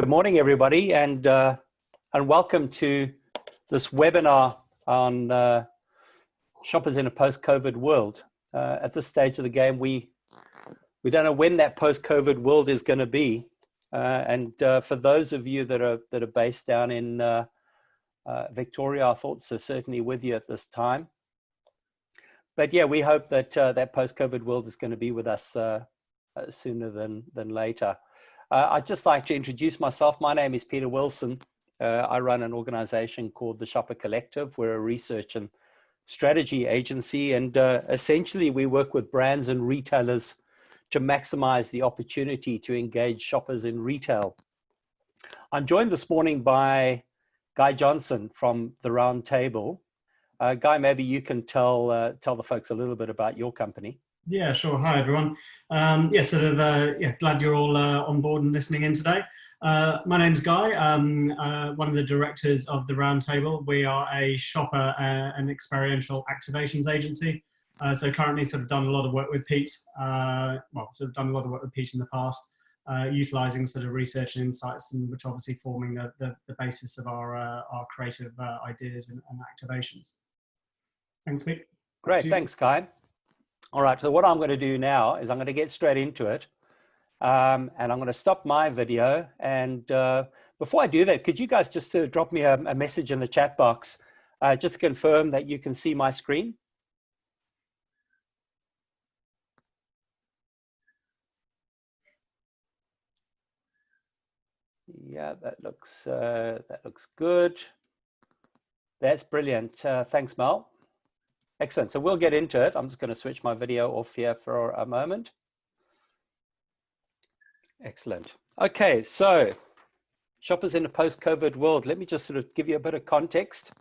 Good morning, everybody, and welcome to this webinar on shoppers in a post-COVID world. At this stage of the game, we don't know when that post-COVID world is going to be, and for those of you that are based down in Victoria, our thoughts are certainly with you at this time. But yeah, we hope that that post-COVID world is going to be with us sooner than later. I'd just like to introduce myself. My name is Peter Wilson. I run an organization called the Shopper Collective. We're a research and strategy agency, and essentially we work with brands and retailers to maximize the opportunity to engage shoppers in retail. I'm joined this morning by Guy Johnson from the Round Table. Guy, maybe you can tell the folks a little bit about your company. Yeah, sure. Hi, everyone. Glad you're all on board and listening in today. My name's Guy. I'm one of the directors of the Round Table. We are a shopper and experiential activations agency. So currently sort of done a lot of work with Pete, done a lot of work with Pete in the past, utilising sort of research and insights, and which obviously forming the basis of our creative ideas and activations. Thanks, Pete. Great, thanks, Guy. All right, so what I'm going to do now is I'm going to get straight into it. And I'm going to stop my video. And before I do that, could you guys just drop me a message in the chat box, just to confirm that you can see my screen? Yeah, that looks good. That's brilliant. Thanks, Mel. Excellent. So we'll get into it. I'm just going to switch my video off here for a moment. Excellent. Okay, so shoppers in a post-COVID world. Let me just sort of give you a bit of context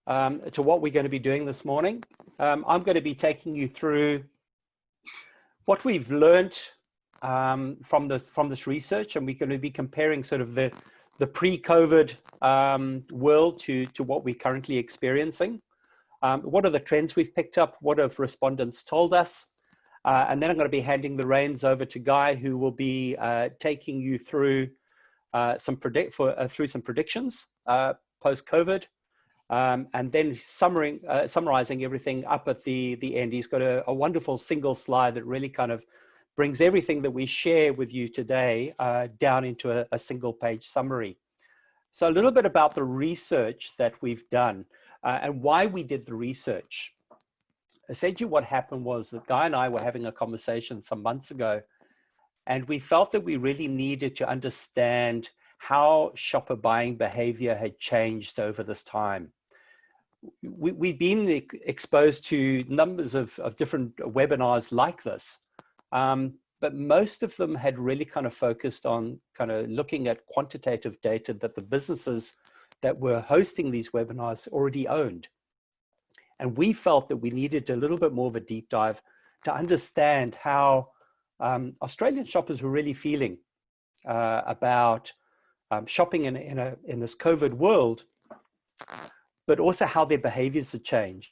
to what we're going to be doing this morning. I'm going to be taking you through what we've learned from this research, and we're going to be comparing sort of the pre-COVID world to what we're currently experiencing. What are the trends we've picked up? What have respondents told us? And then I'm going to be handing the reins over to Guy, who will be taking you through some predictions post-COVID, and then summarizing everything up at the end. He's got a wonderful single slide that really kind of brings everything that we share with you today down into a single page summary. So a little bit about the research that we've done and why we did the research. Essentially what happened was that Guy and I were having a conversation some months ago, and we felt that we really needed to understand how shopper buying behavior had changed over this time. We've been exposed to numbers of different webinars like this, but most of them had really kind of focused on kind of looking at quantitative data that the businesses that were hosting these webinars already owned. And we felt that we needed a little bit more of a deep dive to understand how Australian shoppers were really feeling about shopping in this COVID world, but also how their behaviors had changed.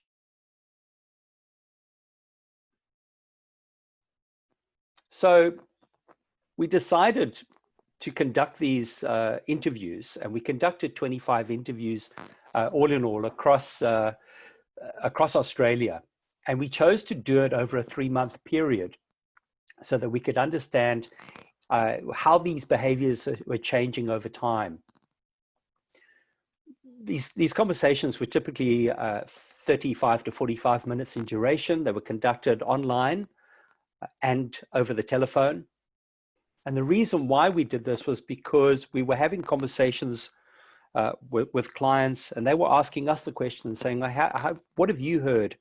So we decided to conduct these interviews, and we conducted 25 interviews all in all across Australia. And we chose to do it over a 3-month period so that we could understand how these behaviors were changing over time. These conversations were typically 35 to 45 minutes in duration. They were conducted online and over the telephone. And the reason why we did this was because we were having conversations with clients, and they were asking us the question, saying, what have you heard?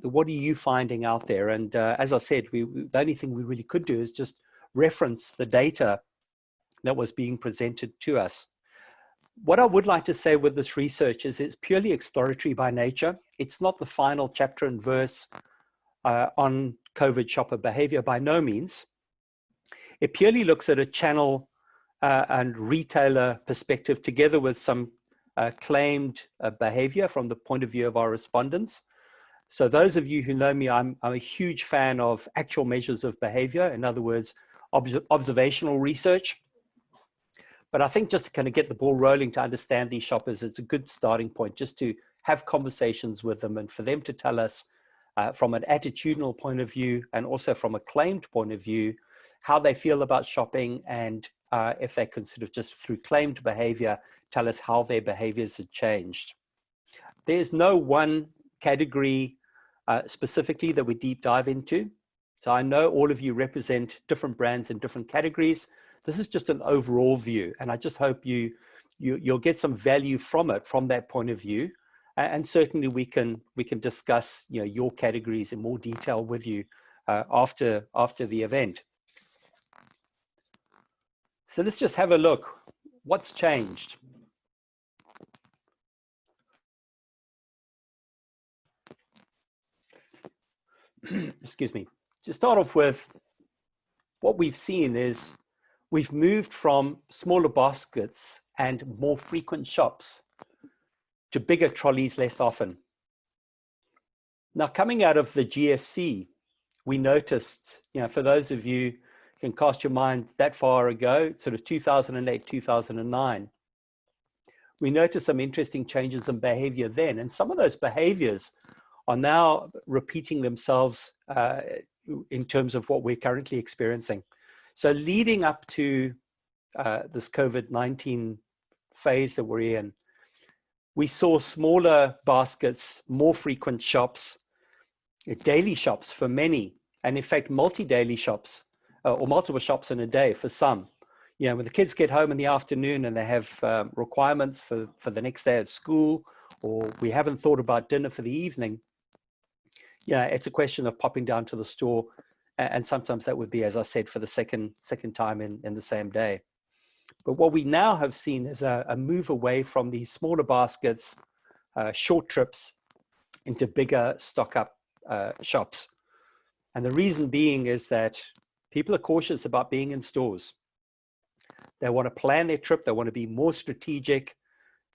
What are you finding out there? And as I said, the only thing we really could do is just reference the data that was being presented to us. What I would like to say with this research is it's purely exploratory by nature. It's not the final chapter and verse on COVID shopper behavior, by no means. It purely looks at a channel and retailer perspective together with some claimed behavior from the point of view of our respondents. So those of you who know me, I'm a huge fan of actual measures of behavior. In other words, observational research. But I think just to kind of get the ball rolling to understand these shoppers, it's a good starting point just to have conversations with them and for them to tell us from an attitudinal point of view and also from a claimed point of view, how they feel about shopping, and if they can sort of just through claimed behavior, tell us how their behaviors have changed. There's no one category specifically that we deep dive into. So I know all of you represent different brands in different categories. This is just an overall view, and I just hope you'll get some value from it from that point of view. And certainly we can discuss your categories in more detail with you after the event. So let's just have a look. What's changed? Excuse me. To start off with, what we've seen is we've moved from smaller baskets and more frequent shops to bigger trolleys less often. Now, coming out of the GFC, we noticed, for those of you who can cast your mind that far ago, sort of 2008, 2009, we noticed some interesting changes in behavior then. And some of those behaviors are now repeating themselves in terms of what we're currently experiencing. So leading up to this COVID-19 phase that we're in, we saw smaller baskets, more frequent shops, daily shops for many, and in fact, multi-daily shops or multiple shops in a day for some. When the kids get home in the afternoon and they have requirements for the next day at school, or we haven't thought about dinner for the evening, it's a question of popping down to the store. And sometimes that would be, as I said, for the second time in the same day. But what we now have seen is a move away from these smaller baskets, short trips, into bigger stock-up shops. And the reason being is that people are cautious about being in stores. They want to plan their trip. They want to be more strategic.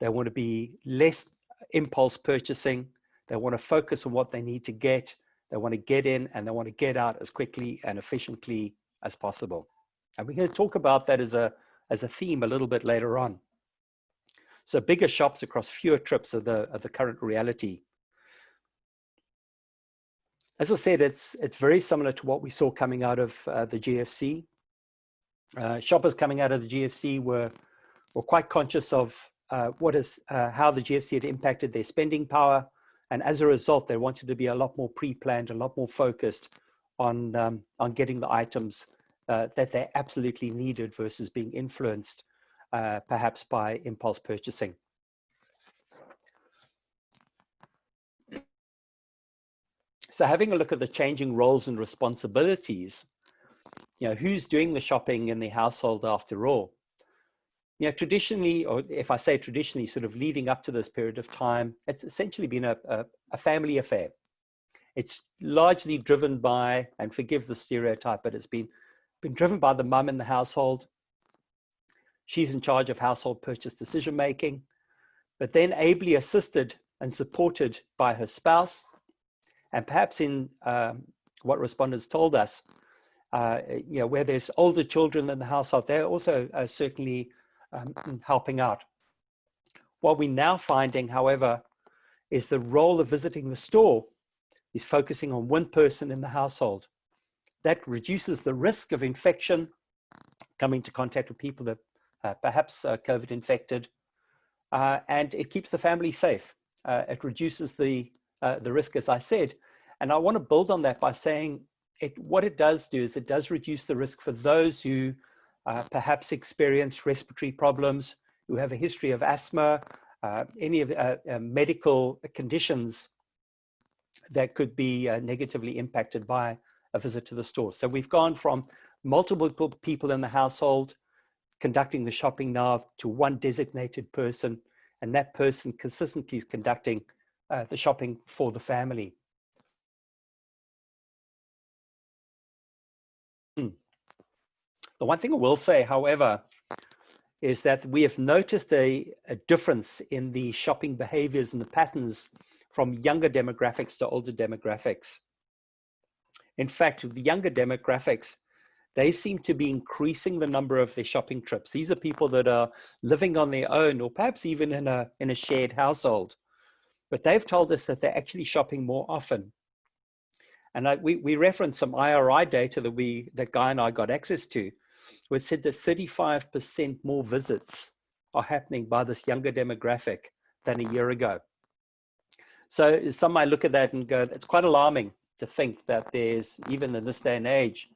They want to be less impulse purchasing. They want to focus on what they need to get. They want to get in and they want to get out as quickly and efficiently as possible. And we're going to talk about that as a theme a little bit later on. So bigger shops across fewer trips are the current reality. As I said, it's very similar to what we saw coming out of the GFC. Shoppers coming out of the GFC were quite conscious of how the GFC had impacted their spending power. And as a result, they wanted to be a lot more pre-planned, a lot more focused on getting the items that they absolutely needed versus being influenced perhaps by impulse purchasing. So having a look at the changing roles and responsibilities, who's doing the shopping in the household after all? Traditionally, or if I say traditionally, sort of leading up to this period of time, it's essentially been a family affair. It's largely driven by, and forgive the stereotype, but it's been driven by the mum in the household. She's in charge of household purchase decision-making, but then ably assisted and supported by her spouse. And perhaps in what respondents told us, where there's older children in the household, they're also certainly helping out. What we're now finding, however, is the role of visiting the store is focusing on one person in the household. That reduces the risk of infection, coming into contact with people that perhaps COVID infected, and it keeps the family safe. It reduces the risk, as I said. And I want to build on that by saying what it does do is it does reduce the risk for those who perhaps experience respiratory problems, who have a history of asthma, any of medical conditions that could be negatively impacted by a visit to the store. So we've gone from multiple people in the household conducting the shopping now to one designated person, and that person consistently is conducting the shopping for the family. The one thing I will say, however, is that we have noticed a difference in the shopping behaviors and the patterns from younger demographics to older demographics. In fact, the younger demographics, they seem to be increasing the number of their shopping trips. These are people that are living on their own, or perhaps even in a shared household. But they've told us that they're actually shopping more often. And we referenced some IRI data that Guy and I got access to, which said that 35% more visits are happening by this younger demographic than a year ago. So some might look at that and go, it's quite alarming to think that there's, even in this day and age,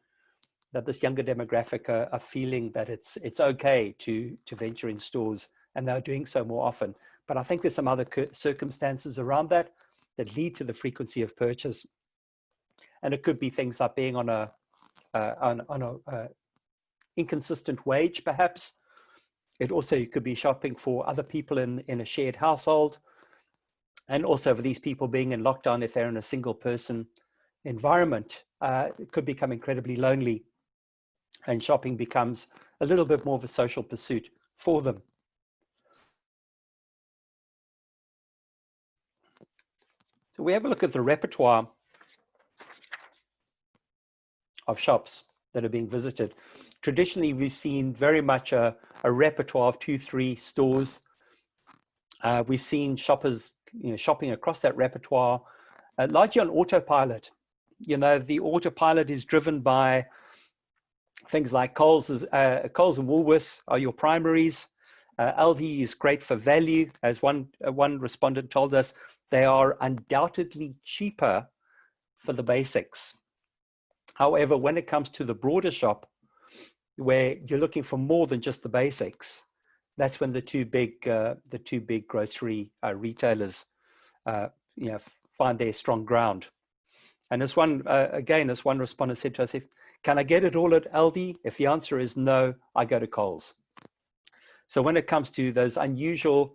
that this younger demographic are feeling that it's okay to venture in stores, and they're doing so more often. But I think there's some other circumstances around that lead to the frequency of purchase. And it could be things like being on a inconsistent wage, perhaps. It also could be shopping for other people in a shared household. And also for these people being in lockdown, if they're in a single person environment, it could become incredibly lonely, and shopping becomes a little bit more of a social pursuit for them. So we have a look at the repertoire of shops that are being visited. Traditionally, we've seen very much a repertoire of 2-3 stores. We've seen shoppers, shopping across that repertoire, largely on autopilot. The autopilot is driven by things like Coles and Woolworths are your primaries. Aldi is great for value. As one respondent told us, they are undoubtedly cheaper for the basics. However, when it comes to the broader shop, where you're looking for more than just the basics, that's when the two big grocery retailers find their strong ground. And as one respondent said to us, can I get it all at Aldi? If the answer is no, I go to Coles. So when it comes to those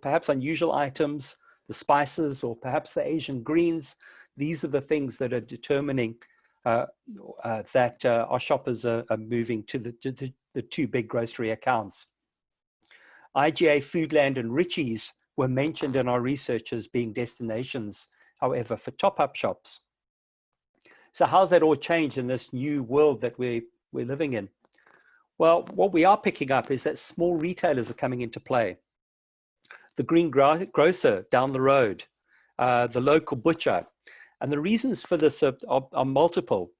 perhaps unusual items, the spices, or perhaps the Asian greens, these are the things that are determining that our shoppers are moving to the two big grocery accounts. IGA, Foodland, and Richie's were mentioned in our research as being destinations, however, for top-up shops. So how's that all changed in this new world that we're living in? Well, what we are picking up is that small retailers are coming into play. The green grocer down the road, the local butcher. And the reasons for this are multiple.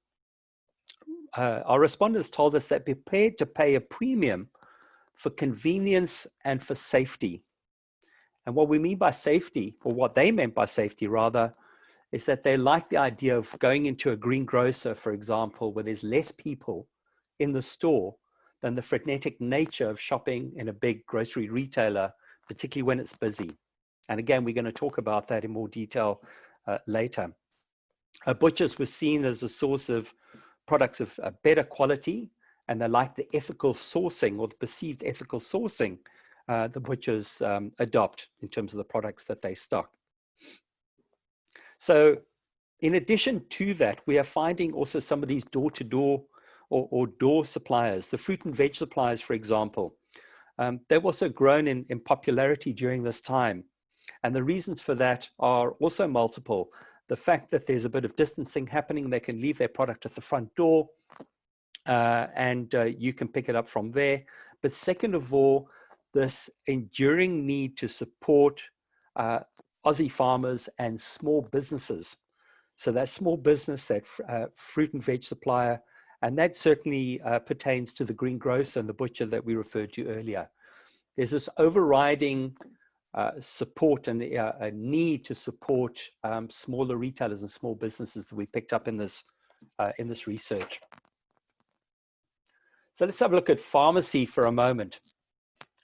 Our respondents told us that they're prepared to pay a premium for convenience and for safety. And what we mean by safety, or what they meant by safety rather, is that they like the idea of going into a green grocer, for example, where there's less people in the store than the frenetic nature of shopping in a big grocery retailer, particularly when it's busy. And again, we're going to talk about that in more detail later. Butchers were seen as a source of products of better quality, and they like the ethical sourcing, or the perceived ethical sourcing the butchers adopt in terms of the products that they stock. So in addition to that, we are finding also some of these door-to-door or door suppliers, the fruit and veg suppliers, for example. They've also grown in popularity during this time. And the reasons for that are also multiple. The fact that there's a bit of distancing happening, they can leave their product at the front door and you can pick it up from there. But second of all, this enduring need to support Aussie farmers and small businesses. So that small business, that fruit and veg supplier, and that certainly pertains to the green grocer and the butcher that we referred to earlier. There's this overriding support and a need to support smaller retailers and small businesses that we picked up in this research. So let's have a look at pharmacy for a moment.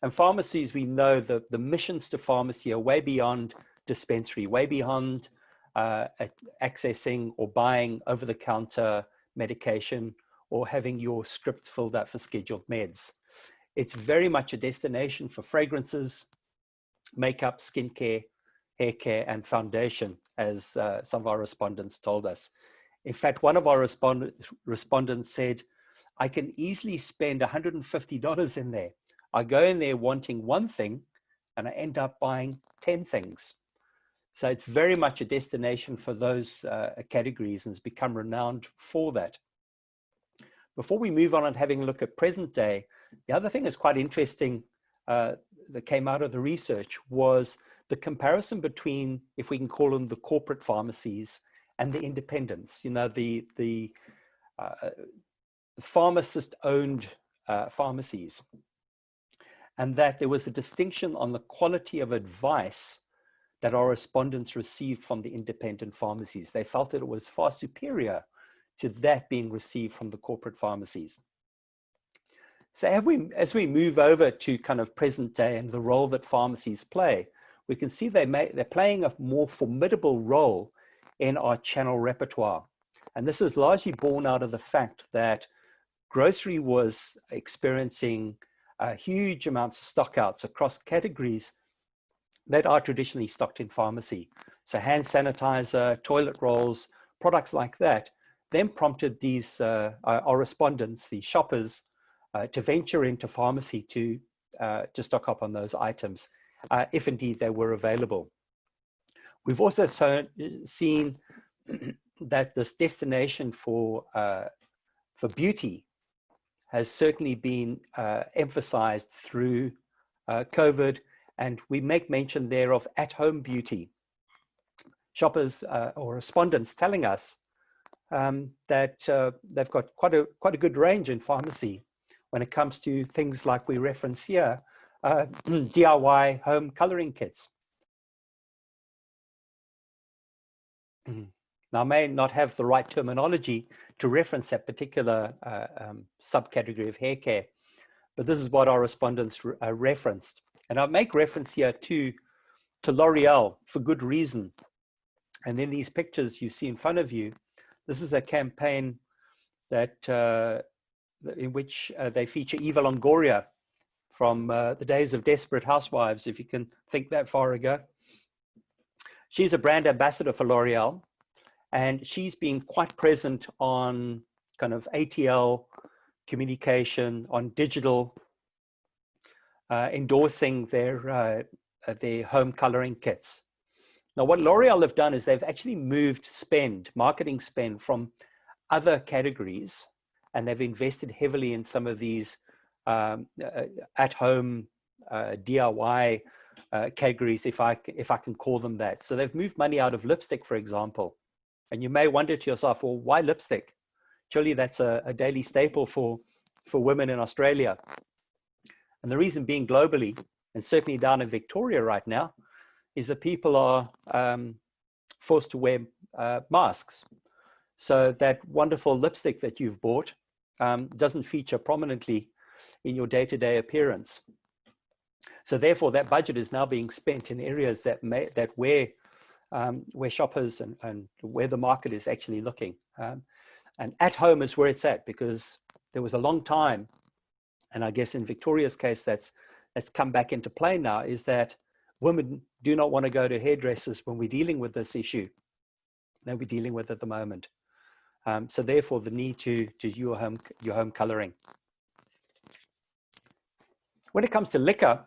And pharmacies, we know that the missions to pharmacy are way beyond dispensary, way beyond accessing or buying over-the-counter medication or having your script filled out for scheduled meds. It's very much a destination for fragrances, makeup, skincare, hair care, and foundation, as some of our respondents told us. In fact, one of our respondents said, I can easily spend $150 in there. I go in there wanting one thing and I end up buying 10 things. So it's very much a destination for those categories and has become renowned for that. Before we move on and having a look at present day, the other thing that's quite interesting that came out of the research was the comparison between, if we can call them the corporate pharmacies and the independents, you know, the pharmacist-owned pharmacies, and that there was a distinction on the quality of advice that our respondents received from the independent pharmacies. They felt that it was far superior to that being received from the corporate pharmacies. So as we move over to kind of present day and the role that pharmacies play, we can see they're playing a more formidable role in our channel repertoire. And this is largely born out of the fact that grocery was experiencing huge amounts of stockouts across categories that are traditionally stocked in pharmacy. So hand sanitizer, toilet rolls, products like that, then prompted these, our respondents, the shoppers, to venture into pharmacy to stock up on those items, if indeed they were available. We've also seen that this destination for beauty has certainly been emphasized through COVID, and we make mention there of at-home beauty. Shoppers or respondents telling us that they've got quite a good range in pharmacy when it comes to things like we reference here, DIY home coloring kits. Now, I may not have the right terminology to reference that particular subcategory of hair care, but this is what our respondents referenced. And I make reference here to L'Oreal for good reason. And then these pictures you see in front of you, this is a campaign that in which they feature Eva Longoria from the days of Desperate Housewives, if you can think that far ago. She's a brand ambassador for L'Oreal, and she's been quite present on kind of ATL communication, on digital, endorsing their home coloring kits. Now, what L'Oreal have done is they've actually moved marketing spend from other categories, and they've invested heavily in some of these at-home DIY categories, if I can call them that. So they've moved money out of lipstick, for example. And you may wonder to yourself, well, why lipstick? Surely that's a daily staple for women in Australia. And the reason being globally, and certainly down in Victoria right now, is that people are forced to wear masks. So that wonderful lipstick that you've bought doesn't feature prominently in your day-to-day appearance. So therefore, that budget is now being spent in areas that where shoppers and where the market is actually looking. And at home is where it's at, because there was a long time, and I guess in Victoria's case, that's come back into play now, is that women do not want to go to hairdressers when we're dealing with this issue that we're dealing with at the moment. So therefore, the need to do your home coloring. When it comes to liquor,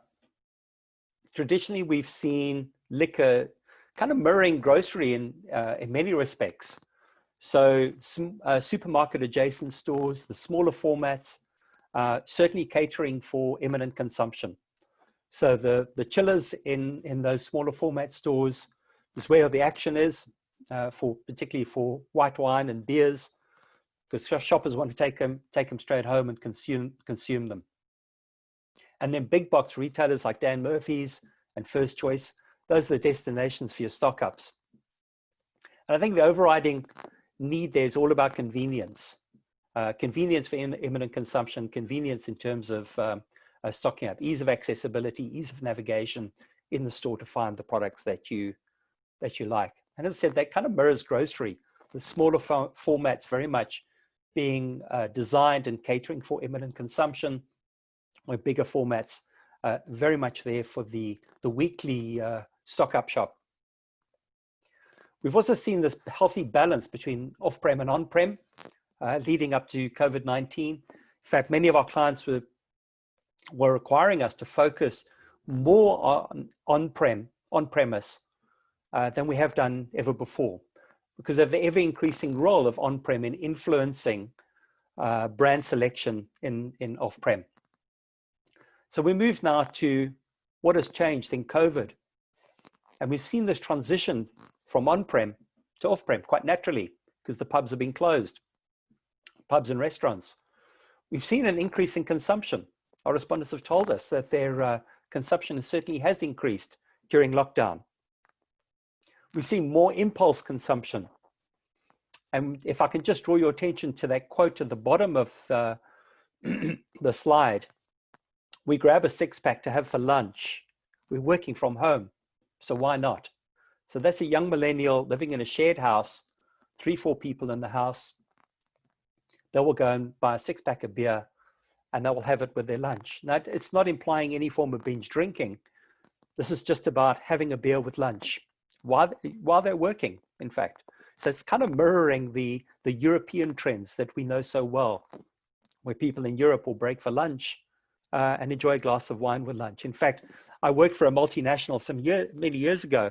traditionally we've seen liquor kind of mirroring grocery in many respects. So supermarket adjacent stores, the smaller formats, certainly catering for imminent consumption. So the chillers in those smaller format stores is where the action is, particularly for white wine and beers, because shoppers want to take them straight home and consume them. And then big box retailers like Dan Murphy's and First Choice, those are the destinations for your stock ups. And I think the overriding need there is all about convenience. Convenience for imminent consumption, convenience in terms of stocking up, ease of accessibility, ease of navigation in the store to find the products that you like. And as I said, that kind of mirrors grocery, with smaller formats very much being designed and catering for imminent consumption, where bigger formats very much there for the weekly stock up shop. We've also seen this healthy balance between off-prem and on-prem leading up to COVID-19. In fact, many of our clients were requiring us to focus more on on-premise than we have done ever before, because of the ever-increasing role of on-prem in influencing brand selection in off-prem. So we move now to what has changed in COVID. And we've seen this transition from on-prem to off-prem quite naturally because the pubs have been closed, pubs and restaurants. We've seen an increase in consumption. Our respondents have told us that their consumption certainly has increased during lockdown. We've seen more impulse consumption. And if I can just draw your attention to that quote at the bottom of the slide, we grab a six-pack to have for lunch. We're working from home, so why not? So that's a young millennial living in a shared house, 3-4 people in the house. They will go and buy a six-pack of beer and they will have it with their lunch. Now, it's not implying any form of binge drinking. This is just about having a beer with lunch while they're working, in fact. So it's kind of mirroring the European trends that we know so well, where people in Europe will break for lunch and enjoy a glass of wine with lunch. In fact, I worked for a multinational many years ago,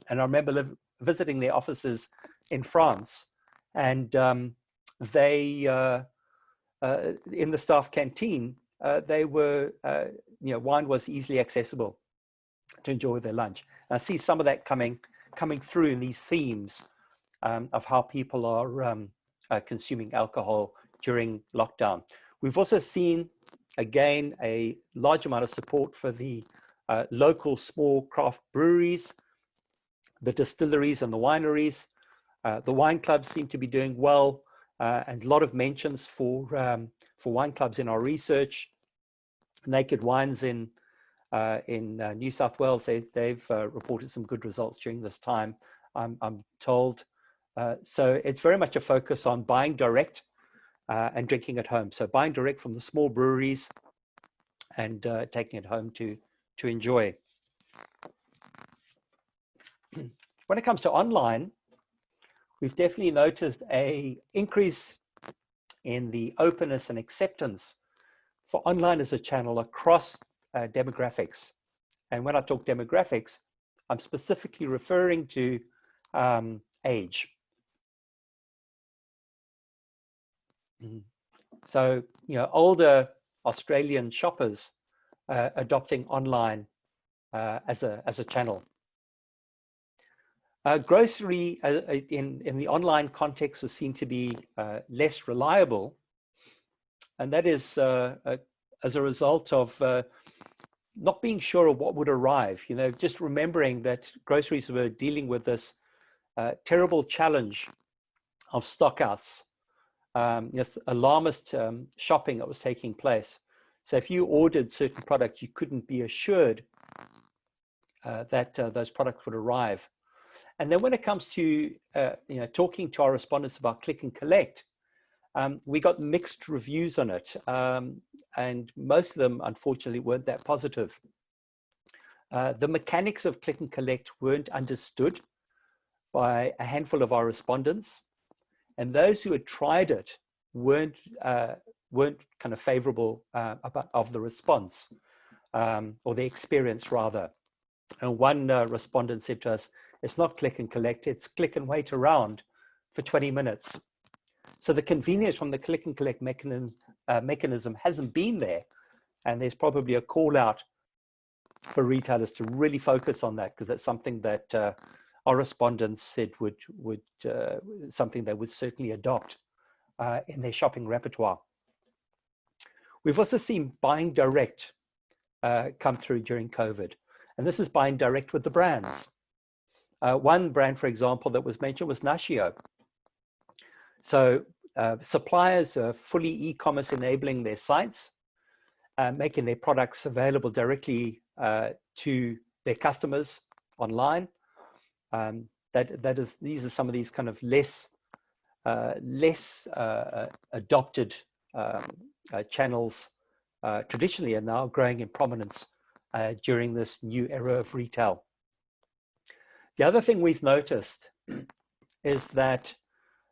and I remember visiting their offices in France, and they, in the staff canteen, they were, wine was easily accessible to enjoy with their lunch. And I see some of that coming through in these themes of how people are consuming alcohol during lockdown. We've also seen, again, a large amount of support for the local small craft breweries, the distilleries and the wineries. The wine clubs seem to be doing well, and a lot of mentions for wine clubs in our research. Naked Wines in New South Wales, they've reported some good results during this time, I'm told. So it's very much a focus on buying direct and drinking at home. So buying direct from the small breweries and taking it home to enjoy. When it comes to online, we've definitely noticed an increase in the openness and acceptance for online as a channel across demographics. And when I talk demographics, I'm specifically referring to age. So, older Australian shoppers adopting online as a channel. Grocery in the online context was seen to be less reliable, and that is as a result of not being sure of what would arrive. Just remembering that groceries were dealing with this terrible challenge of stockouts, alarmist shopping that was taking place. So if you ordered certain products, you couldn't be assured that those products would arrive. And then when it comes to talking to our respondents about click and collect, we got mixed reviews on it, and most of them unfortunately weren't that positive. The mechanics of click and collect weren't understood by a handful of our respondents, and those who had tried it weren't kind of favorable of the response, or the experience rather. And one respondent said to us, "It's not click and collect, it's click and wait around for 20 minutes. So the convenience from the click and collect mechanism hasn't been there. And there's probably a call out for retailers to really focus on that, because that's something that our respondents said would something they would certainly adopt in their shopping repertoire. We've also seen buying direct come through during COVID. And this is buying direct with the brands. One brand, for example, that was mentioned was Nashio. So suppliers are fully e-commerce enabling their sites, making their products available directly to their customers online. These are some of these kind of less adopted channels traditionally, are now growing in prominence during this new era of retail. The other thing we've noticed is that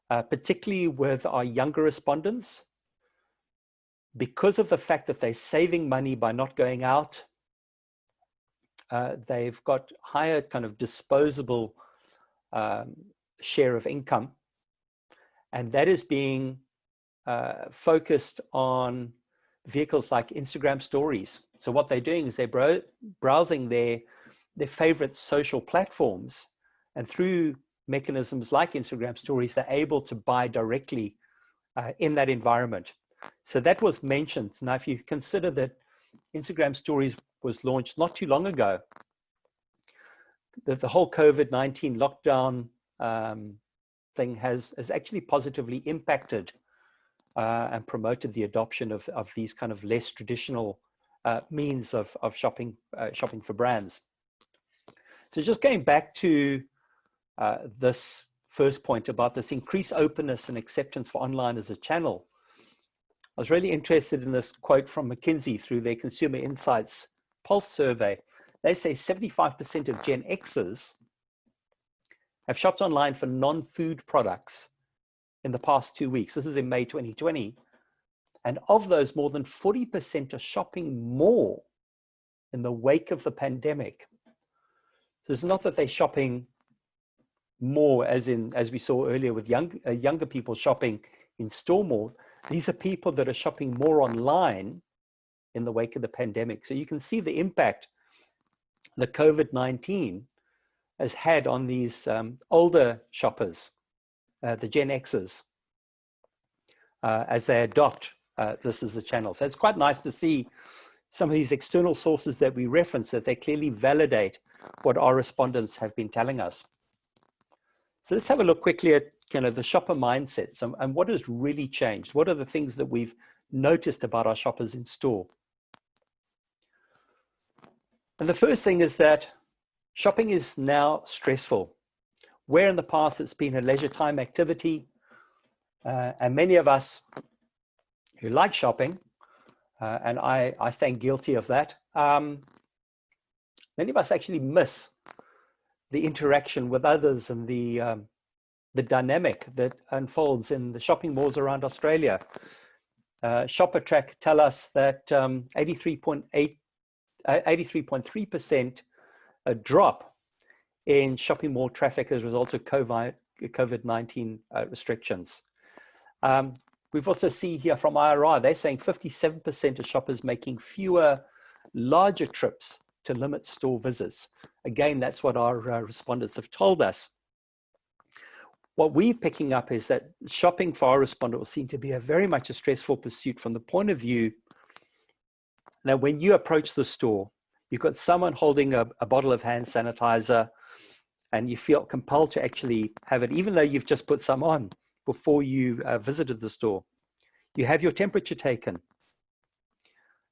particularly with our younger respondents, because of the fact that they're saving money by not going out, they've got higher kind of disposable share of income, and that is being focused on vehicles like Instagram stories. So what they're doing is they're browsing their favorite social platforms, and through mechanisms like Instagram stories, they're able to buy directly in that environment. So that was mentioned. Now, if you consider that Instagram stories was launched not too long ago, that the whole COVID-19 lockdown thing has actually positively impacted and promoted the adoption of these kind of less traditional means of shopping for brands. So just going back to this first point about this increased openness and acceptance for online as a channel, I was really interested in this quote from McKinsey through their Consumer Insights Pulse survey. They say 75% of Gen Xers have shopped online for non-food products in the past 2 weeks. This is in May 2020. And of those, more than 40% are shopping more in the wake of the pandemic. So it's not that they're shopping more as we saw earlier with younger people shopping in store more. These are people that are shopping more online in the wake of the pandemic. So you can see the impact that COVID-19 has had on these older shoppers, the Gen Xers, as they adopt this as a channel. So it's quite nice to see some of these external sources that we reference, that they clearly validate what our respondents have been telling us. So let's have a look quickly at kind of the shopper mindsets and what has really changed. What are the things that we've noticed about our shoppers in store? And the first thing is that shopping is now stressful. Where in the past it's been a leisure time activity, and many of us who like shopping, and I stand guilty of that, many of us actually miss the interaction with others and the dynamic that unfolds in the shopping malls around Australia. ShopperTrack tell us that 83.3% a drop in shopping mall traffic as a result of COVID-19 restrictions. We've also seen here from IRI, they're saying 57% of shoppers making fewer larger trips to limit store visits. Again, that's what our respondents have told us. What we're picking up is that shopping for our respondents will seem to be very much a stressful pursuit from the point of view that when you approach the store, you've got someone holding a bottle of hand sanitizer, and you feel compelled to actually have it, even though you've just put some on before you visited the store. You have your temperature taken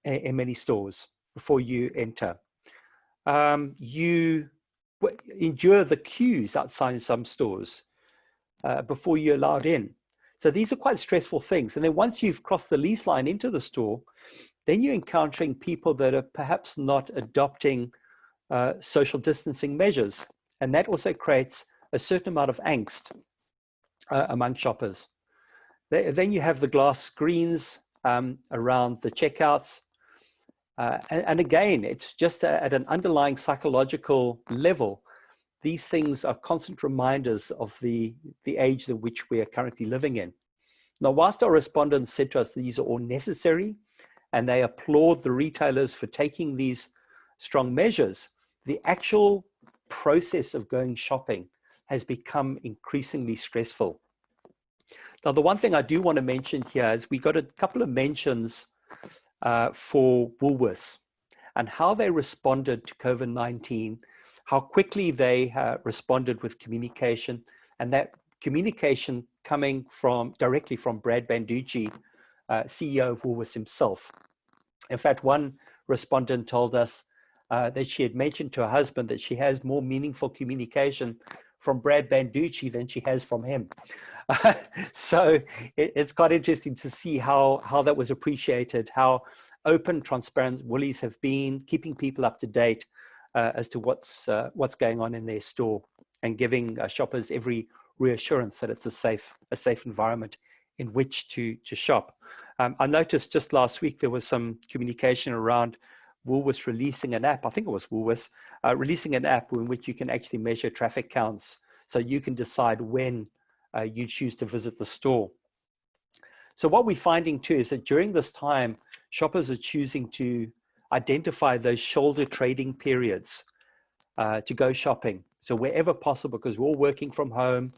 in many stores before you enter. You endure the queues outside some stores before you're allowed in. So these are quite stressful things. And then once you've crossed the lease line into the store, then you're encountering people that are perhaps not adopting social distancing measures. And that also creates a certain amount of angst among shoppers. Then you have the glass screens around the checkouts. And again, it's just at an underlying psychological level. These things are constant reminders of the age in which we are currently living in. Now, whilst our respondents said to us that these are all necessary, and they applaud the retailers for taking these strong measures, the actual process of going shopping has become increasingly stressful. Now, the one thing I do want to mention here is we got a couple of mentions for Woolworths and how they responded to COVID-19, how quickly they responded with communication, and that communication coming directly from Brad Banducci, CEO of Woolworths himself. In fact, one respondent told us that she had mentioned to her husband that she has more meaningful communication from Brad Banducci than she has from him. So it's quite interesting to see how that was appreciated, how open, transparent Woolies have been, keeping people up to date as to what's going on in their store, and giving shoppers every reassurance that it's a safe environment in which to shop. I noticed just last week there was some communication around Woolworths releasing an app. I think it was Woolworths releasing an app in which you can actually measure traffic counts, so you can decide when you choose to visit the store. So what we're finding too is that during this time, shoppers are choosing to identify those shoulder trading periods to go shopping. So wherever possible, because we're all working from home,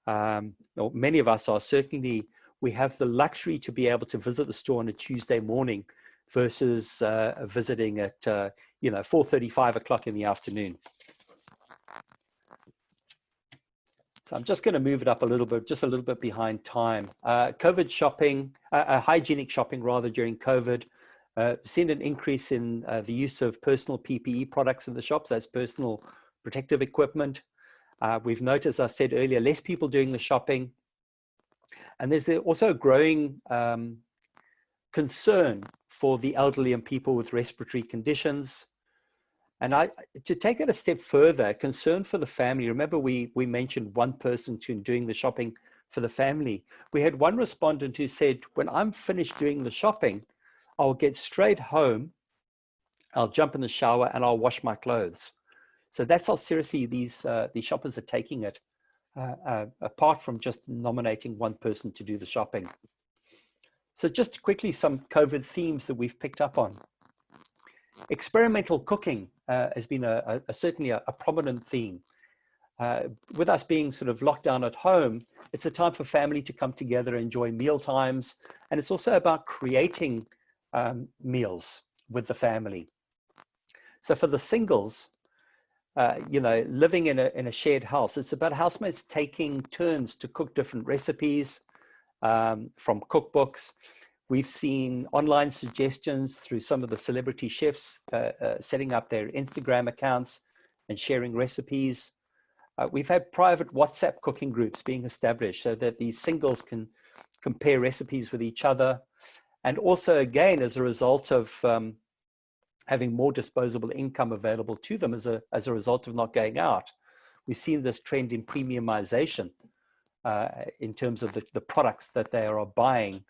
or many of us are, certainly we have the luxury to be able to visit the store on a Tuesday morning versus visiting at 4:30, 5 o'clock in the afternoon. So I'm just going to move it up a little bit, just a little bit behind time. COVID shopping, hygienic shopping rather, during COVID. Seen an increase in the use of personal PPE products in the shops. That's personal protective equipment. We've noticed, as I said earlier, less people doing the shopping. And there's also a growing concern for the elderly and people with respiratory conditions. And to take it a step further, concern for the family. Remember, we mentioned one person doing the shopping for the family. We had one respondent who said, when I'm finished doing the shopping, I'll get straight home, I'll jump in the shower, and I'll wash my clothes. So that's how seriously these shoppers are taking it, apart from just nominating one person to do the shopping. So just quickly, some COVID themes that we've picked up on. Experimental cooking has been certainly a prominent theme. With us being sort of locked down at home, it's a time for family to come together, enjoy meal times, and it's also about creating meals with the family. So for the singles, living in a shared house, it's about housemates taking turns to cook different recipes from cookbooks. We've seen online suggestions through some of the celebrity chefs setting up their Instagram accounts and sharing recipes. We've had private WhatsApp cooking groups being established so that these singles can compare recipes with each other. And also, again, as a result of having more disposable income available to them as a result of not going out, we've seen this trend in premiumization in terms of the products that they are buying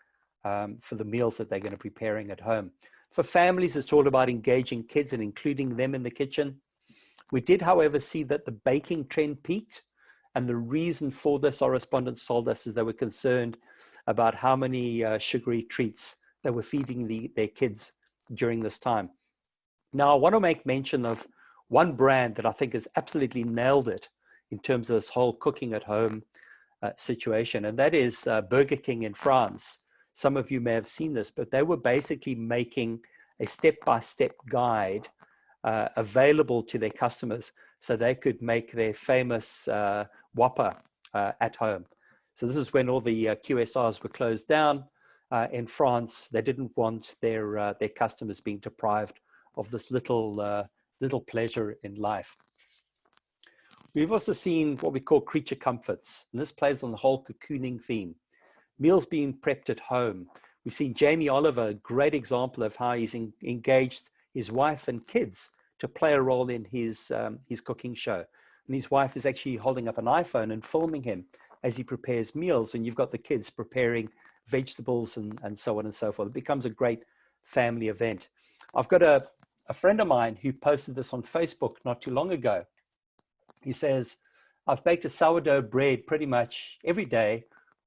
for the meals that they're going to be preparing at home. For families, it's all about engaging kids and including them in the kitchen. We did, however, see that the baking trend peaked. And the reason for this, our respondents told us, is they were concerned about how many sugary treats they were feeding their kids during this time. Now, I want to make mention of one brand that I think has absolutely nailed it in terms of this whole cooking at home situation, and that is Burger King in France. Some of you may have seen this, but they were basically making a step-by-step guide available to their customers so they could make their famous Whopper at home. So this is when all the QSRs were closed down in France. They didn't want their customers being deprived of this little pleasure in life. We've also seen what we call creature comforts, and this plays on the whole cocooning theme. Meals being prepped at home. We've seen Jamie Oliver, a great example of how he's engaged his wife and kids to play a role in his cooking show. And his wife is actually holding up an iPhone and filming him as he prepares meals, and you've got the kids preparing vegetables and so on and so forth. It becomes a great family event. I've got a friend of mine who posted this on Facebook not too long ago. He says, I've baked a sourdough bread pretty much every day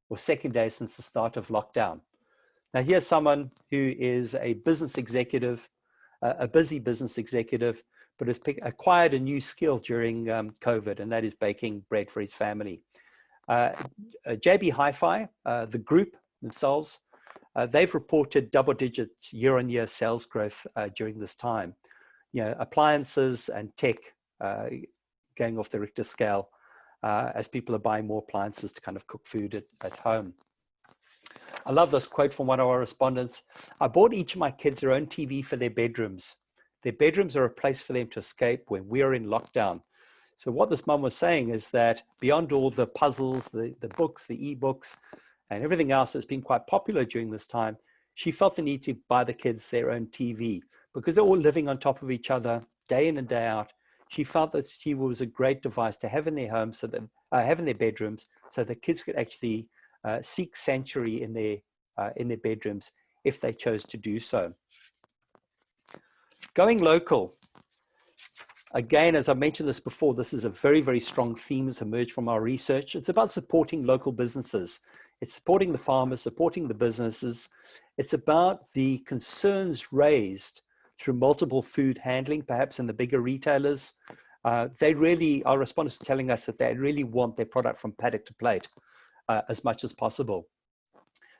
or second day since the start of lockdown. Now here's someone who is a business executive, a busy business executive, but has acquired a new skill during COVID, and that is baking bread for his family. JB Hi-Fi, the group themselves, they've reported double-digit year-on-year sales growth during this time. Appliances and tech going off the Richter scale as people are buying more appliances to kind of cook food at home. I love this quote from one of our respondents. I bought each of my kids their own TV for their bedrooms. Their bedrooms are a place for them to escape when we are in lockdown. So what this mum was saying is that beyond all the puzzles, the books, the e-books, and everything else that's been quite popular during this time, she felt the need to buy the kids their own TV because they're all living on top of each other day in and day out. She felt that TV was a great device to have in their homes, so that have in their bedrooms, so the kids could actually seek sanctuary in their bedrooms if they chose to do so. Going local. Again, as I mentioned this before, this is a very, very strong theme that's emerged from our research. It's about supporting local businesses. It's supporting the farmers, supporting the businesses. It's about the concerns raised through multiple food handling, perhaps in the bigger retailers. Our respondents are telling us that they really want their product from paddock to plate as much as possible.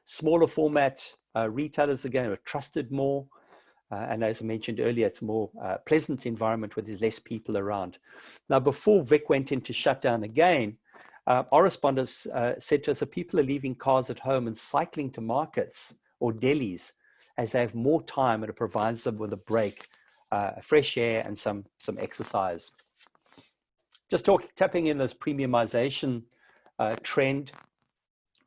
Smaller format retailers, again, are trusted more. And as I mentioned earlier, it's a more pleasant environment where there's less people around. Now, before Vic went into shutdown again, our respondents said to us that people are leaving cars at home and cycling to markets or delis as they have more time, and it provides them with a break, fresh air, and some exercise. Just tapping in this premiumization trend.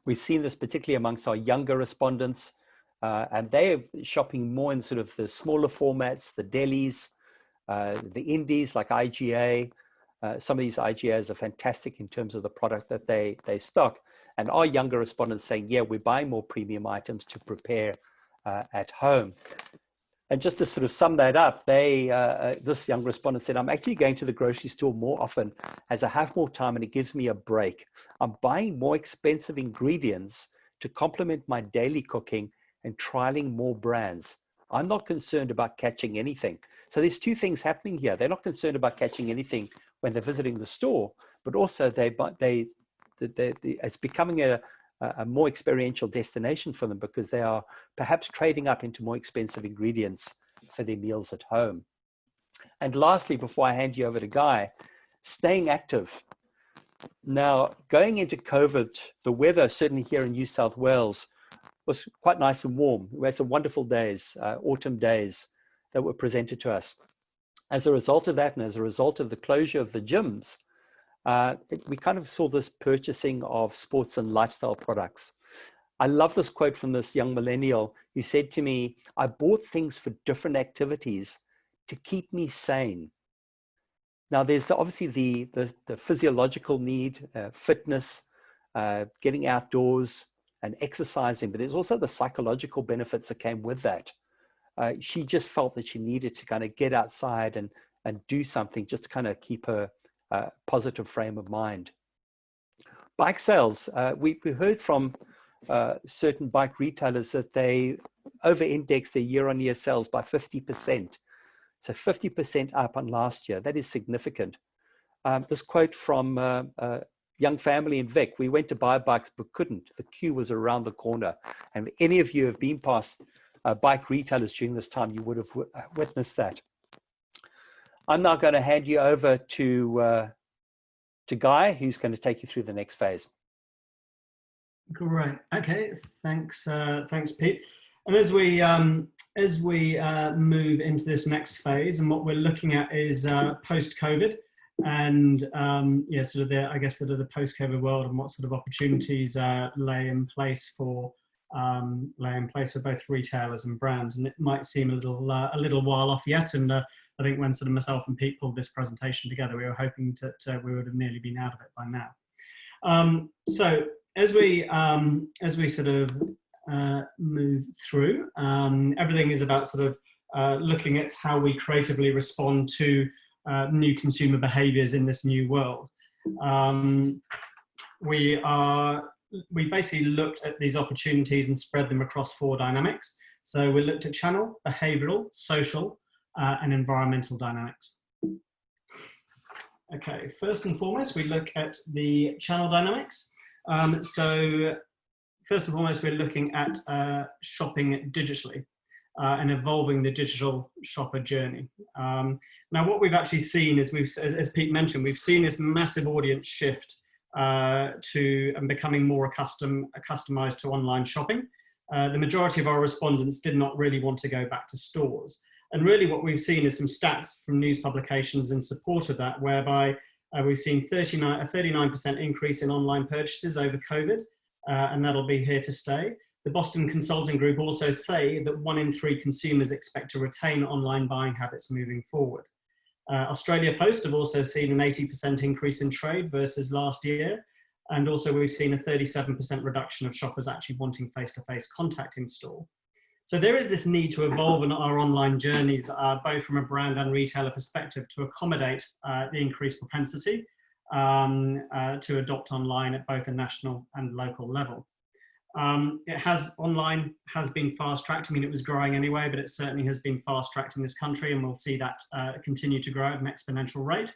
We've seen this particularly amongst our younger respondents, and they're shopping more in sort of the smaller formats, the delis, the indies like IGA. Some of these IGAs are fantastic in terms of the product that they stock. And our younger respondents saying, yeah, we're buying more premium items to prepare at home. And just to sort of sum that up, this young respondent said, I'm actually going to the grocery store more often as I have more time and it gives me a break. I'm buying more expensive ingredients to complement my daily cooking and trialing more brands. I'm not concerned about catching anything. So there's two things happening here. They're not concerned about catching anything when they're visiting the store, but also it's becoming a more experiential destination for them because they are perhaps trading up into more expensive ingredients for their meals at home. And lastly, before I hand you over to Guy, staying active. Now, going into COVID, the weather, certainly here in New South Wales, was quite nice and warm. We had some wonderful days, autumn days that were presented to us. As a result of that, and as a result of the closure of the gyms, we kind of saw this purchasing of sports and lifestyle products. I love this quote from this young millennial who said to me, I bought things for different activities to keep me sane. Now, there's obviously the physiological need, fitness, getting outdoors and exercising, but there's also the psychological benefits that came with that. She just felt that she needed to kind of get outside and do something just to kind of keep her positive frame of mind. Bike sales, we heard from certain bike retailers that they over-index their year-on-year sales by 50%. So 50% up on last year. That is significant. This quote from a young family in Vic, we went to buy bikes but couldn't. The queue was around the corner. And if any of you have been past bike retailers during this time, you would have witnessed that. I'm now going to hand you over to Guy, who's going to take you through the next phase. Great. Okay. Thanks. Thanks, Pete. And as we move into this next phase, and what we're looking at is post-COVID, and yeah, sort of the post-COVID world, and what sort of opportunities lay in place for both retailers and brands. And it might seem a little while off yet, and I think when sort of myself and Pete pulled this presentation together, we were hoping that we would have nearly been out of it by now. So as we sort of move through, everything is about sort of looking at how we creatively respond to new consumer behaviors in this new world. We basically looked at these opportunities and spread them across 4 dynamics. So we looked at channel, behavioral, social, and environmental dynamics. Okay, first and foremost, we look at the channel dynamics. So first and foremost, we're looking at shopping digitally and evolving the digital shopper journey. Now, what we've actually seen is, as Pete mentioned, we've seen this massive audience shift to and becoming more customized to online shopping. The majority of our respondents did not really want to go back to stores. And really what we've seen is some stats from news publications in support of that, whereby we've seen a 39% increase in online purchases over COVID, and that'll be here to stay. The Boston Consulting Group also say that 1 in 3 consumers expect to retain online buying habits moving forward. Australia Post have also seen an 80% increase in trade versus last year. And also we've seen a 37% reduction of shoppers actually wanting face-to-face contact in store. So there is this need to evolve in our online journeys, both from a brand and retailer perspective, to accommodate the increased propensity to adopt online at both a national and local level. Online has been fast-tracked. I mean, it was growing anyway, but it certainly has been fast-tracked in this country, and we'll see that continue to grow at an exponential rate.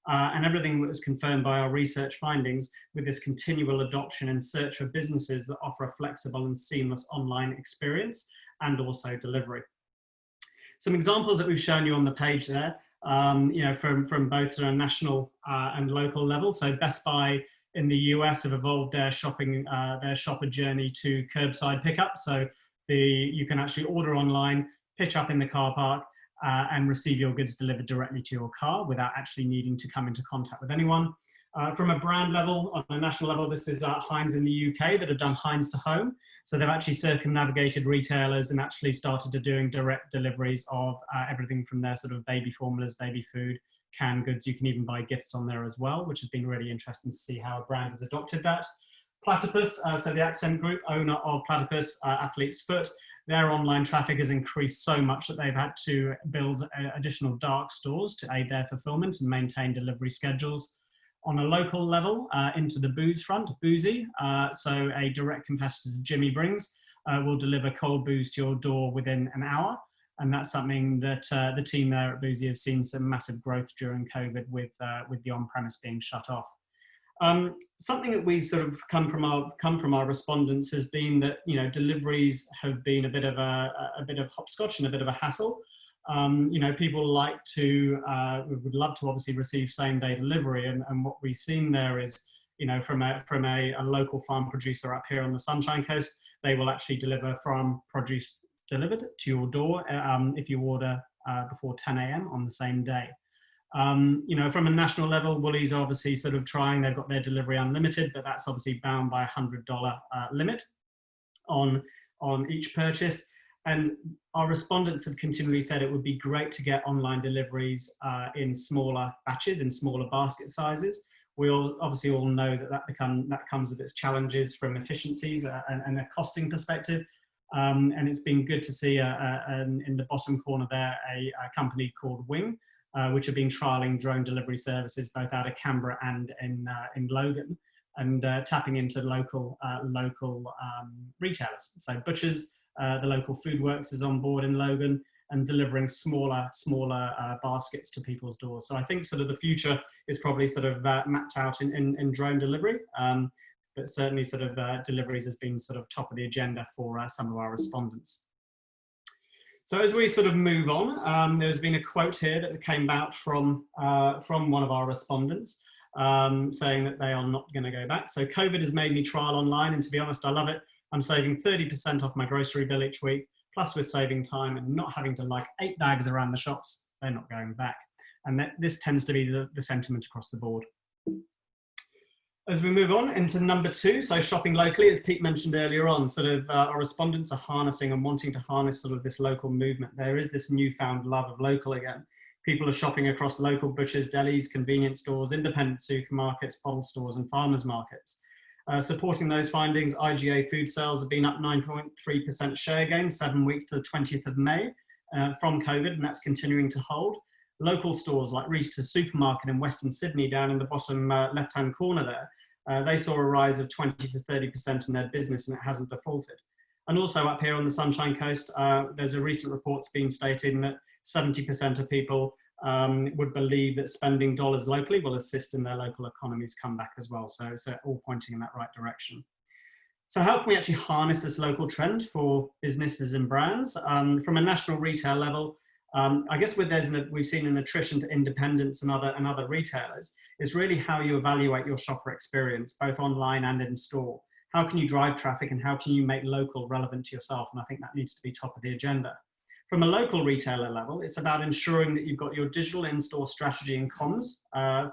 And everything that was confirmed by our research findings with this continual adoption in search for businesses that offer a flexible and seamless online experience and also delivery. Some examples that we've shown you on the page there, from both a national and local level. So Best Buy in the US have evolved their shopper journey to curbside pickup. So you can actually order online, pitch up in the car park, and receive your goods delivered directly to your car without actually needing to come into contact with anyone. From a brand level, on a national level, this is Heinz in the UK that have done Heinz to Home. So they've actually circumnavigated retailers and actually started to doing direct deliveries of everything from their sort of baby formulas, baby food, canned goods. You can even buy gifts on there as well, which has been really interesting to see how a brand has adopted that. Platypus, so the Accent Group, owner of Platypus Athlete's Foot, their online traffic has increased so much that they've had to build additional dark stores to aid their fulfillment and maintain delivery schedules. On a local level, into the booze front, Boozy, so a direct competitor to Jimmy Brings, will deliver cold booze to your door within an hour. And that's something that the team there at Boozy have seen some massive growth during COVID with the on-premise being shut off. Something that we've sort of come from our respondents has been that deliveries have been a bit of hopscotch and a bit of a hassle. People like to would love to obviously receive same-day delivery, and what we've seen there is from a local farm producer up here on the Sunshine Coast, they will actually deliver farm produce delivered to your door if you order before 10 a.m. on the same day. From a national level, Woolies are obviously sort of trying. They've got their delivery unlimited, but that's obviously bound by a $100 limit on each purchase. And our respondents have continually said it would be great to get online deliveries in smaller batches, in smaller basket sizes. We all obviously all know that comes with its challenges from efficiencies and a costing perspective. And it's been good to see in the bottom corner there a company called Wing, which have been trialing drone delivery services both out of Canberra and in Logan, and tapping into local retailers. So butchers, the local food works is on board in Logan and delivering smaller baskets to people's doors. So I think sort of the future is probably sort of mapped out in drone delivery, but certainly sort of deliveries has been sort of top of the agenda for some of our respondents. So as we sort of move on, there's been a quote here that came out from one of our respondents saying that they are not going to go back. So COVID has made me trial online, and to be honest, I love it. I'm saving 30% off my grocery bill each week, plus we're saving time and not having to lug 8 bags around the shops. They're not going back. And this tends to be the sentiment across the board. As we move on into number 2, so shopping locally, as Pete mentioned earlier on, sort of our respondents are harnessing and wanting to harness sort of this local movement. There is this newfound love of local again. People are shopping across local butchers, delis, convenience stores, independent supermarkets, bottle stores and farmers markets. Supporting those findings, IGA food sales have been up 9.3% share gain, 7 weeks to the 20th of May from COVID, and that's continuing to hold. Local stores like Rita's Supermarket in Western Sydney, down in the bottom left-hand corner there, they saw a rise of 20 to 30% in their business, and it hasn't defaulted. And also up here on the Sunshine Coast, there's a recent report being stating that 70% of people would believe that spending dollars locally will assist in their local economies come back as well. So all pointing in that right direction. So how can we actually harness this local trend for businesses and brands? From a national retail level, I guess we've seen an attrition to independents and other retailers. It's really how you evaluate your shopper experience, both online and in store. How can you drive traffic and how can you make local relevant to yourself? And I think that needs to be top of the agenda. From a local retailer level, it's about ensuring that you've got your digital in-store strategy and comms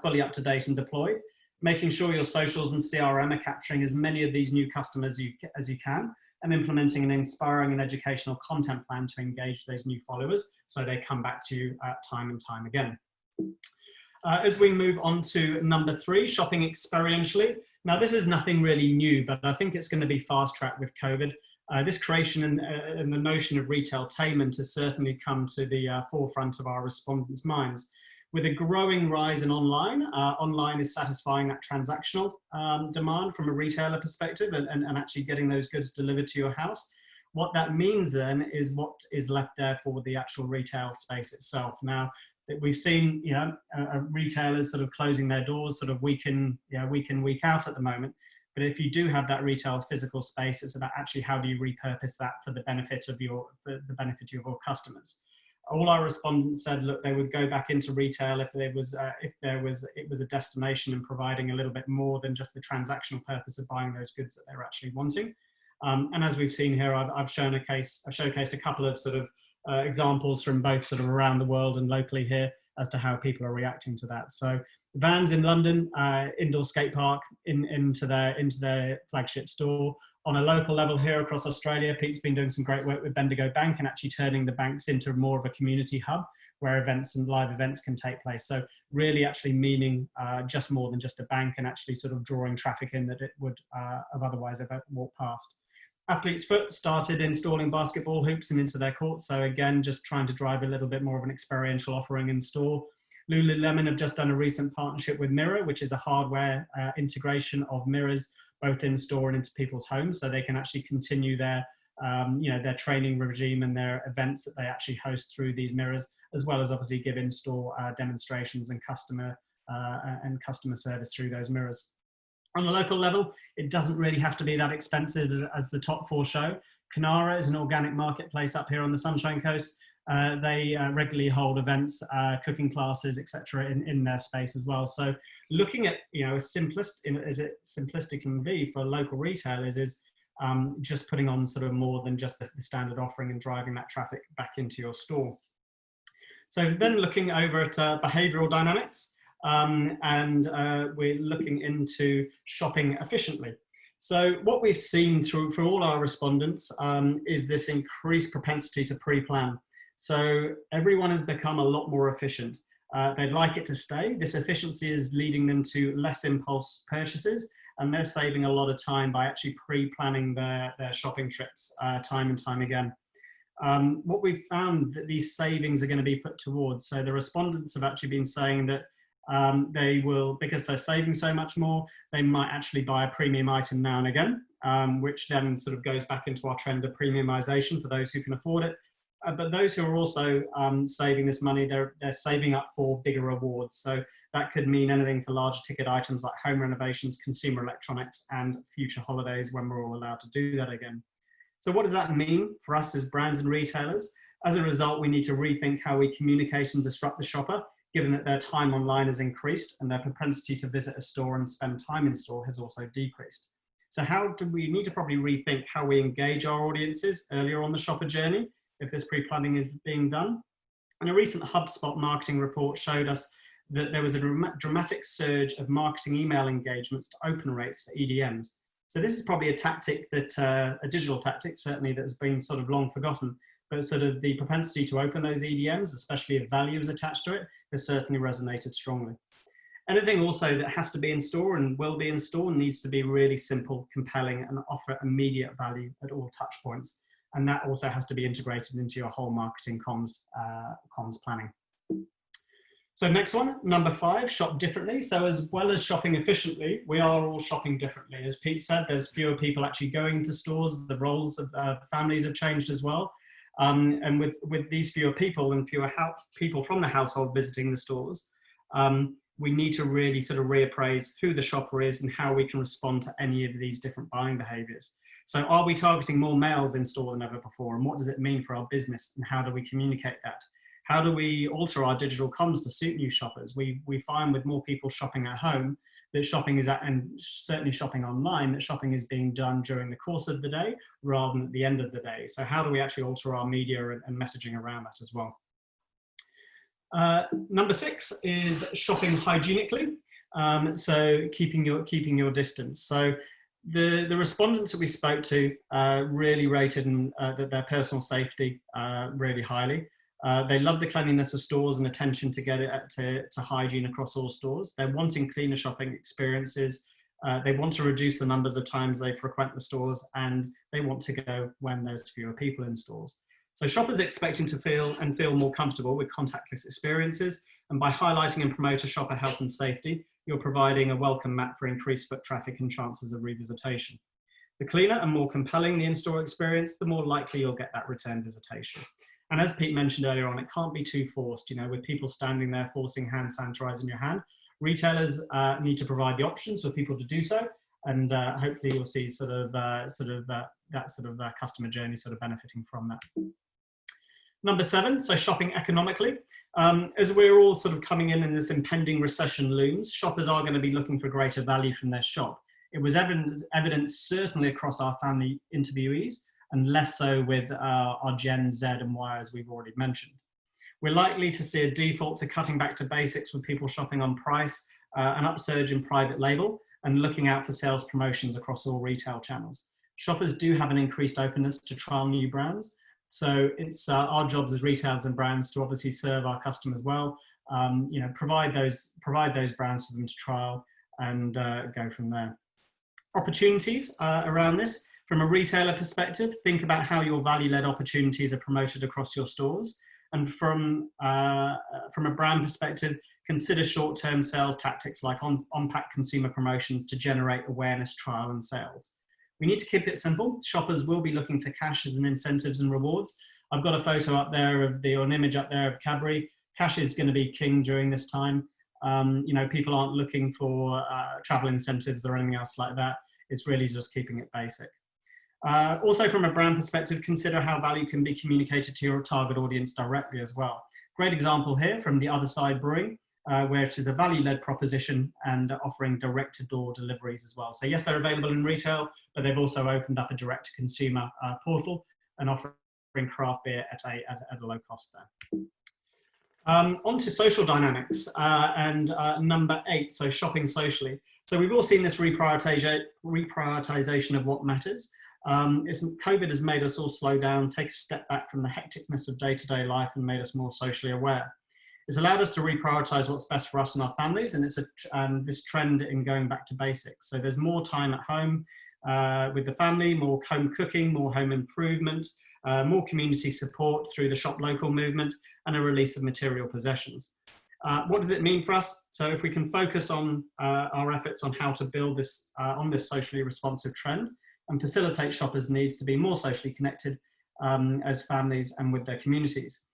fully up to date and deployed, making sure your socials and CRM are capturing as many of these new customers as you can, and implementing an inspiring and educational content plan to engage those new followers so they come back to you time and time again. As we move on to number 3, shopping experientially. Now, this is nothing really new, but I think it's going to be fast-tracked with COVID. This creation and the notion of retailtainment has certainly come to the forefront of our respondents' minds. with a growing rise in online, online is satisfying that transactional demand from a retailer perspective and actually getting those goods delivered to your house. What that means then is what is left there for the actual retail space itself. Now, we've seen, retailers sort of closing their doors sort of week in, week out at the moment. But if you do have that retail physical space, it's about actually how do you repurpose that for the benefit of your customers. All our respondents said, look, they would go back into retail if it was a destination and providing a little bit more than just the transactional purpose of buying those goods that they're actually wanting. And as we've seen here, I've showcased a couple of sort of examples from both sort of around the world and locally here as to how people are reacting to that. So Vans in London, indoor skate park into their flagship store. On a local level here across Australia, Pete's been doing some great work with Bendigo Bank and actually turning the banks into more of a community hub where events and live events can take place. So really actually meaning just more than just a bank and actually sort of drawing traffic in that it would have otherwise ever walked past. Athlete's Foot started installing basketball hoops and into their courts. So again, just trying to drive a little bit more of an experiential offering in store. Lululemon have just done a recent partnership with Mirror, which is a hardware integration of mirrors both in store and into people's homes, so they can actually continue their their training regime and their events that they actually host through these mirrors, as well as obviously give in-store demonstrations and customer service through those mirrors. On a local level, it doesn't really have to be that expensive as the top four show. Kanara is an organic marketplace up here on the Sunshine Coast. They regularly hold events, cooking classes, etc. in their space as well. So looking at, as simplistic can be for local retailers is just putting on sort of more than just the standard offering and driving that traffic back into your store. So then looking over at behavioral dynamics, and we're looking into shopping efficiently. So what we've seen through for all our respondents is this increased propensity to pre-plan. So everyone has become a lot more efficient. They'd like it to stay. This efficiency is leading them to less impulse purchases, and they're saving a lot of time by actually pre-planning their shopping trips time and time again. What we've found that these savings are going to be put towards, so the respondents have actually been saying that they will, because they're saving so much more, they might actually buy a premium item now and again, which then sort of goes back into our trend of premiumization for those who can afford it. But those who are also saving this money, they're saving up for bigger rewards. So that could mean anything for larger ticket items like home renovations, consumer electronics, and future holidays when we're all allowed to do that again. So what does that mean for us as brands and retailers? As a result, we need to rethink how we communicate and disrupt the shopper, given that their time online has increased and their propensity to visit a store and spend time in store has also decreased. So how do we need to probably rethink how we engage our audiences earlier on the shopper journey if this pre-planning is being done? And a recent HubSpot marketing report showed us that there was a dramatic surge of marketing email engagements to open rates for EDMs. So this is probably a tactic that, a digital tactic certainly, that's been sort of long forgotten, but sort of the propensity to open those EDMs, especially if value is attached to it, has certainly resonated strongly. Anything also that has to be in store and will be in store needs to be really simple, compelling, and offer immediate value at all touch points. And that also has to be integrated into your whole marketing comms planning. So next one, number 5, shop differently. So as well as shopping efficiently, we are all shopping differently. As Pete said, there's fewer people actually going to stores. The roles of families have changed as well. And with these fewer people and fewer people from the household visiting the stores, we need to really sort of reappraise who the shopper is and how we can respond to any of these different buying behaviors. So are we targeting more males in store than ever before? And what does it mean for our business? And how do we communicate that? How do we alter our digital comms to suit new shoppers? We find with more people shopping at home that shopping is and certainly shopping online, that shopping is being done during the course of the day rather than at the end of the day. So how do we actually alter our media and messaging around that as well? Number 6 is shopping hygienically. So keeping your distance. So the respondents that we spoke to really rated their personal safety really highly. They love the cleanliness of stores and attention to get it to hygiene across all stores. They're wanting cleaner shopping experiences. They want to reduce the numbers of times they frequent the stores, and they want to go when there's fewer people in stores. So shoppers are expecting to feel more comfortable with contactless experiences, And by highlighting and promoting shopper health and safety, you're providing a welcome mat for increased foot traffic and chances of revisitation. The cleaner and more compelling the in-store experience, the more likely you'll get that return visitation. And as Pete mentioned earlier on, it can't be too forced, with people standing there forcing hand sanitizer in your hand. Retailers need to provide the options for people to do so, and hopefully you'll see that customer journey benefiting from that. Number 7, so shopping economically. As we're all coming in this impending recession looms, shoppers are going to be looking for greater value from their shop. It was evident certainly across our family interviewees, and less so with our Gen Z and Y, as we've already mentioned. We're likely to see a default to cutting back to basics with people shopping on price, an upsurge in private label, and looking out for sales promotions across all retail channels. Shoppers do have an increased openness to trial new brands, so it's our jobs as retailers and brands to obviously serve our customers well, provide those brands for them to trial, and go from there. Opportunities around this. From a retailer perspective, think about how your value-led opportunities are promoted across your stores. And from a brand perspective, consider short-term sales tactics like on-pack consumer promotions to generate awareness, trial, and sales. We need to keep it simple. Shoppers will be looking for cash as an incentives and rewards. I've got a photo up there an image up there of Cadbury. Cash is going to be king during this time. People aren't looking for travel incentives or anything else like that. It's really just keeping it basic. Also, from a brand perspective, consider how value can be communicated to your target audience directly as well. Great example here from The Other Side Brewing, where it is a value-led proposition and offering direct-to-door deliveries as well. So yes, they're available in retail, but they've also opened up a direct-to-consumer portal and offering craft beer at a low cost there. On to social dynamics and number 8, so shopping socially. So we've all seen this reprioritization of what matters. COVID has made us all slow down, take a step back from the hecticness of day-to-day life and made us more socially aware. It's allowed us to reprioritize what's best for us and our families, and it's this trend in going back to basics. So there's more time at home with the family, more home cooking, more home improvement, more community support through the shop local movement, and a release of material possessions. What does it mean for us? So if we can focus on our efforts on how to build this on this socially responsive trend and facilitate shoppers' needs to be more socially connected as families and with their communities.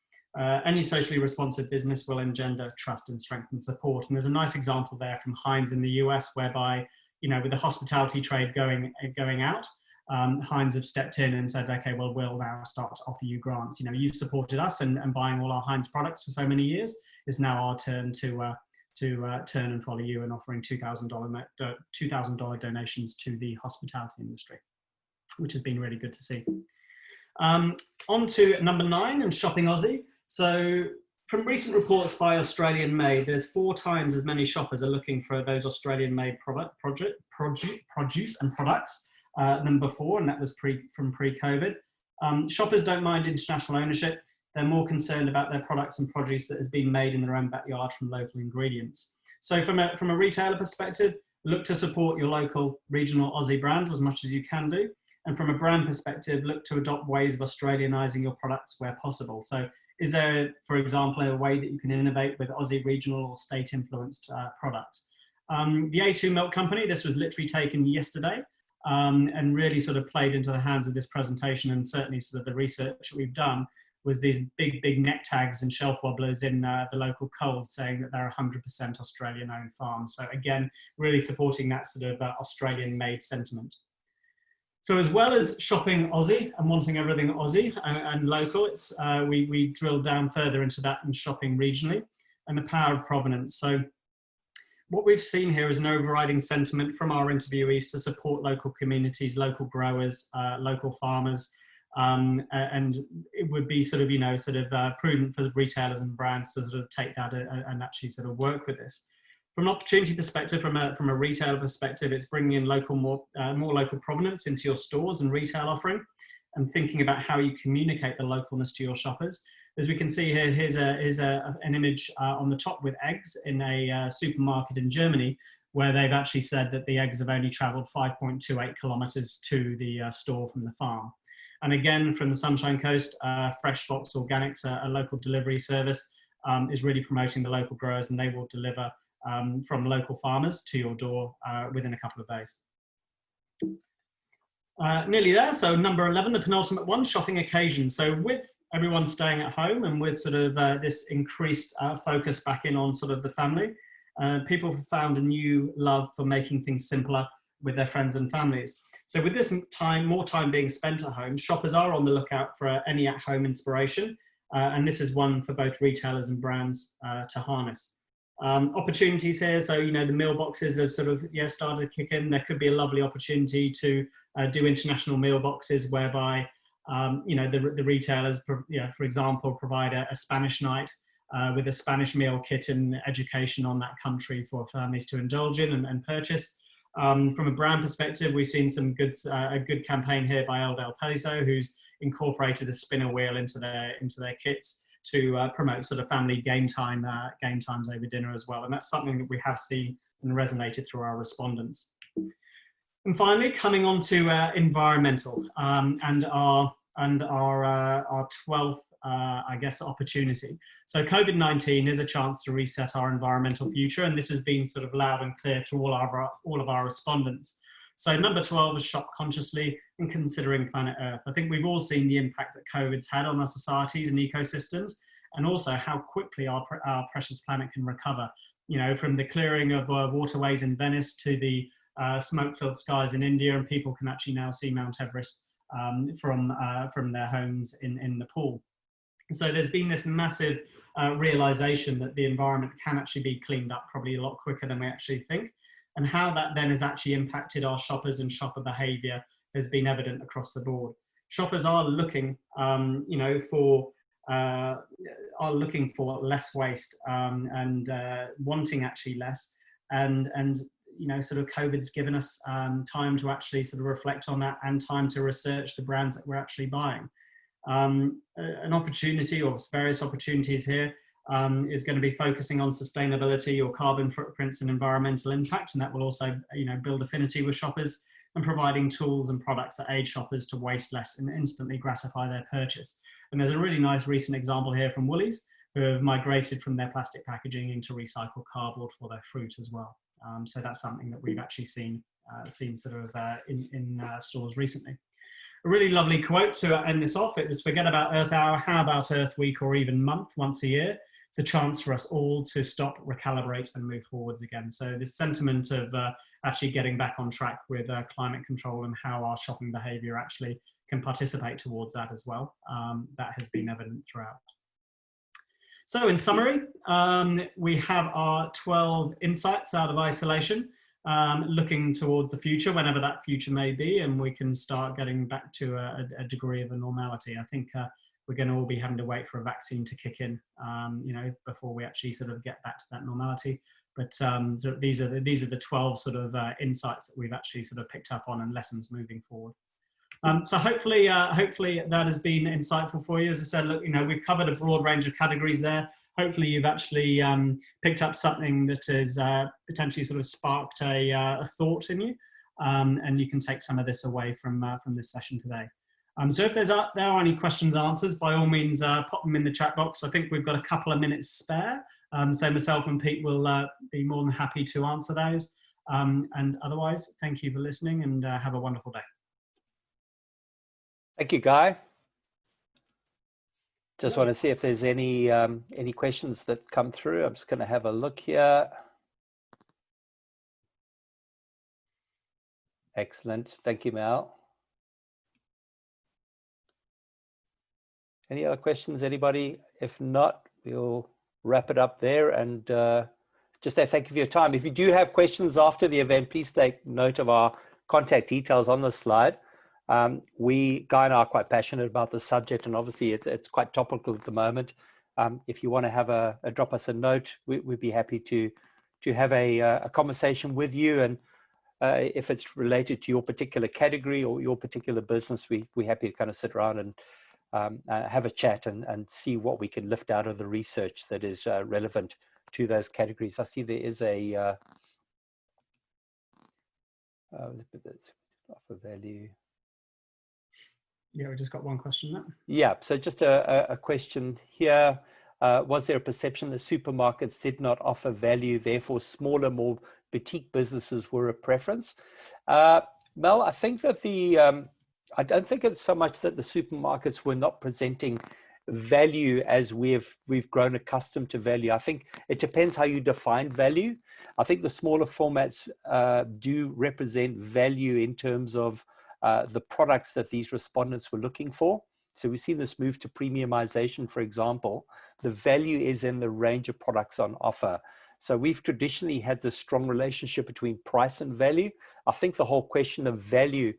Any socially responsive business will engender trust and strengthen support. And there's a nice example there from Heinz in the US, whereby, with the hospitality trade going out, Heinz have stepped in and said, okay, well, we'll now start to offer you grants. You've supported us and buying all our Heinz products for so many years. It's now our turn to turn and follow you and offering $2,000 donations to the hospitality industry, which has been really good to see. On to number 9 and shopping Aussie. So from recent reports by Australian Made, there's 4 times as many shoppers are looking for those Australian Made produce and products than before, and that was from pre-COVID. Shoppers don't mind international ownership. They're more concerned about their products and produce that has been made in their own backyard from local ingredients. So from a retailer perspective, look to support your local regional Aussie brands as much as you can do. And from a brand perspective, look to adopt ways of Australianizing your products where possible. So is there, for example, a way that you can innovate with Aussie regional or state influenced products? The A2 Milk Company, this was literally taken yesterday and really played into the hands of this presentation, and certainly the research that we've done was these big neck tags and shelf wobblers in the local Coles saying that they're 100% Australian owned farms. So again, really supporting that Australian made sentiment. So as well as shopping Aussie and wanting everything Aussie and local, we drilled down further into that and shopping regionally and the power of provenance. So what we've seen here is an overriding sentiment from our interviewees to support local communities, local growers, local farmers, and it would be prudent for retailers and brands to take that and actually work with this. From an opportunity perspective, from a retailer perspective, it's bringing in more local provenance into your stores and retail offering, and thinking about how you communicate the localness to your shoppers. As we can see here, here's an image on the top with eggs in a supermarket in Germany, where they've actually said that the eggs have only travelled 5.28 kilometres to the store from the farm. And again, from the Sunshine Coast, Fresh Box Organics, a local delivery service, is really promoting the local growers, and they will deliver from local farmers to your door within a couple of days. Nearly there. So number 11, the penultimate one, shopping occasion. So with everyone staying at home and with sort of this increased focus back in on sort of the family, people have found a new love for making things simpler with their friends and families. So with this time, more time being spent at home, shoppers are on the lookout for any at-home inspiration. And this is one for both retailers and brands to harness. Opportunities here, so the meal boxes have sort of started to kick in. There could be a lovely opportunity to do international meal boxes whereby the retailers, for example, provide a Spanish night with a Spanish meal kit and education on that country for families to indulge in and purchase. From a brand perspective, we've seen some a good campaign here by El Del Peso, who's incorporated a spinner wheel into their kits to promote sort of family game times over dinner as well. And that's something that we have seen and resonated through our respondents. And finally, coming on to environmental and our 12th, I guess, opportunity. So COVID-19 is a chance to reset our environmental future, and this has been sort of loud and clear through all of our respondents. So number 12 is shop consciously and considering planet Earth. I think we've all seen the impact that COVID's had on our societies and ecosystems, and also how quickly our precious planet can recover. From the clearing of waterways in Venice to the smoke-filled skies in India, and people can actually now see Mount Everest from their homes in Nepal. So there's been this massive realization that the environment can actually be cleaned up probably a lot quicker than we actually think. And how that then has actually impacted our shoppers and shopper behavior has been evident across the board. Shoppers are looking, for less waste and wanting actually less. And sort of COVID's given us time to actually sort of reflect on that and time to research the brands that we're actually buying. An opportunity or various opportunities here is going to be focusing on sustainability or carbon footprints and environmental impact, and that will also build affinity with shoppers, and providing tools and products that aid shoppers to waste less and instantly gratify their purchase. And there's a really nice recent example here from Woolies, who have migrated from their plastic packaging into recycled cardboard for their fruit as well. So that's something that we've actually seen sort of in stores recently. A really lovely quote to end this off. It was, "Forget about Earth Hour, how about Earth Week, or even month, once a year? It's a chance for us all to stop, recalibrate, and move forwards again." So this sentiment of actually getting back on track with climate control and how our shopping behaviour actually can participate towards that as well, that has been evident throughout. So in summary, we have our 12 insights out of isolation, looking towards the future, whenever that future may be, and we can start getting back to a degree of a normality. I think we're going to all be having to wait for a vaccine to kick in, before we actually sort of get back to that normality. But so these are the 12 sort of insights that we've actually sort of picked up on and lessons moving forward. So hopefully that has been insightful for you. As I said, look, we've covered a broad range of categories there. Hopefully you've actually picked up something that has potentially sort of sparked a thought in you, and you can take some of this away from this session today. So if there are any questions, answers, by all means, pop them in the chat box. I think we've got a couple of minutes spare. So myself and Pete will be more than happy to answer those. And otherwise, thank you for listening, and have a wonderful day. Thank you, Guy. Just want to see if there's any questions that come through. I'm just going to have a look here. Excellent. Thank you, Mel. Any other questions, anybody? If not, we'll wrap it up there, and just say thank you for your time. If you do have questions after the event, please take note of our contact details on the slide. Guy and I are quite passionate about the subject, and obviously it's quite topical at the moment. If you want to have drop us a note, we'd be happy to have a conversation with you, and if it's related to your particular category or your particular business, we're happy to kind of sit around and have a chat and see what we can lift out of the research that is relevant to those categories. I see there is a offer value. Yeah, we just got one question there. Yeah, so just a question here. Was there a perception that supermarkets did not offer value, therefore smaller, more boutique businesses were a preference? Mel, I think that I don't think it's so much that the supermarkets were not presenting value as we've grown accustomed to value. I think it depends how you define value. I think the smaller formats do represent value in terms of the products that these respondents were looking for. So we see this move to premiumization, for example. The value is in the range of products on offer. So we've traditionally had this strong relationship between price and value. I think the whole question of value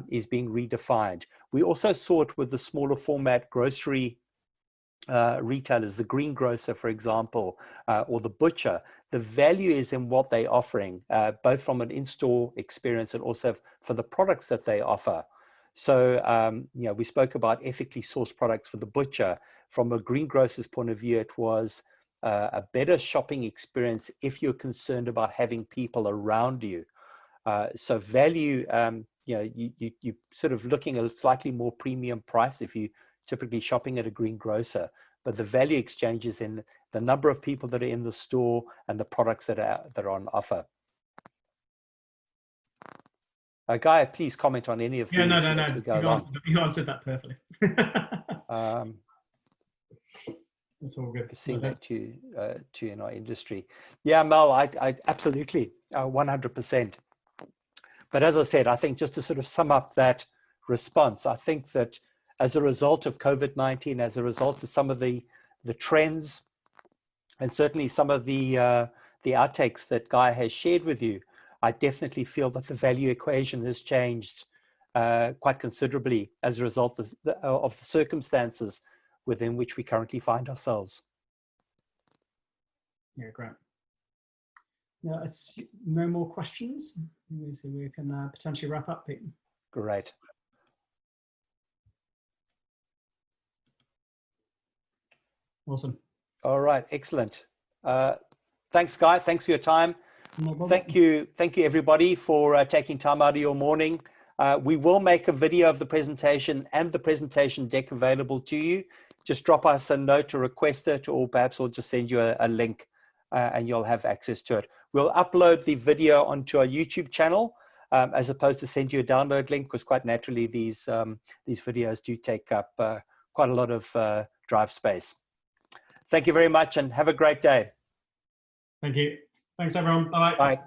is being redefined. We also saw it with the smaller format grocery retailers, the greengrocer, for example, or the butcher. The value is in what they're offering, both from an in-store experience and also for the products that they offer. So, we spoke about ethically sourced products for the butcher. From a greengrocer's point of view, it was a better shopping experience if you're concerned about having people around you. So value, you're sort of looking at a slightly more premium price if you typically shopping at a greengrocer, but the value exchange is in the number of people that are in the store and the products that are on offer. Guy, please comment on any of these. No. As we go along. You answered that perfectly. That's all good. Seeing that too in our industry. Yeah, Mel, I absolutely 100%. But as I said, I think just to sort of sum up that response, I think that as a result of COVID-19, as a result of some of the trends, and certainly some of the outtakes that Guy has shared with you, I definitely feel that the value equation has changed quite considerably as a result of the circumstances within which we currently find ourselves. Yeah, great. Yeah, no more questions. So we can potentially wrap up, Pete. Great. Awesome. All right, excellent. Thanks, Guy. Thanks for your time. No problem. Thank you, everybody, for taking time out of your morning. We will make a video of the presentation and the presentation deck available to you. Just drop us a note to request it, or perhaps we'll just send you a link and you'll have access to it. We'll upload the video onto our YouTube channel as opposed to send you a download link, because quite naturally these videos do take up quite a lot of drive space. Thank you very much and have a great day. Thank you. Thanks, everyone. Bye-bye. Bye.